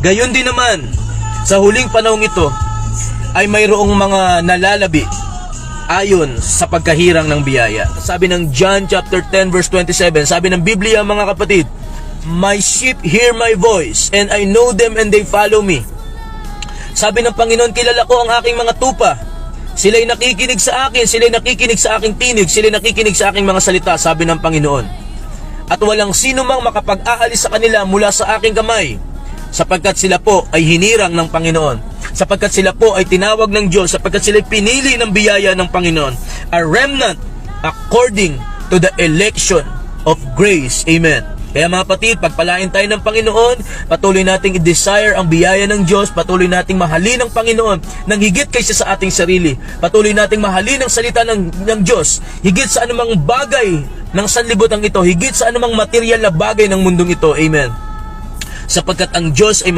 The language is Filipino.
Gayon din naman, sa huling panahong ito, ay mayroong mga nalalabi ayon sa pagkahirang ng biyaya. Sabi ng John chapter 10 verse 27, sabi ng Biblia, mga kapatid, "My sheep hear my voice, and I know them and they follow me." Sabi ng Panginoon, kilala ko ang aking mga tupa. Sila'y nakikinig sa akin, sila'y nakikinig sa aking tinig, sila'y nakikinig sa aking mga salita, sabi ng Panginoon. At walang sino mang makapag-aalis sa kanila mula sa aking kamay, sapagkat sila po ay hinirang ng Panginoon, sapagkat sila po ay tinawag ng Diyos, sapagkat sila ay pinili ng biyaya ng Panginoon, a remnant according to the election of grace. Amen. Kaya mga kapatid, pagpalain tayo ng Panginoon, patuloy nating i-desire ang biyaya ng Diyos, patuloy nating mahalin ang Panginoon nang higit kaysa sa ating sarili, patuloy nating mahalin ang salita ng Diyos, higit sa anumang bagay ng sanlibutan ito, higit sa anumang material na bagay ng mundong ito. Amen. Sapagkat ang Diyos ay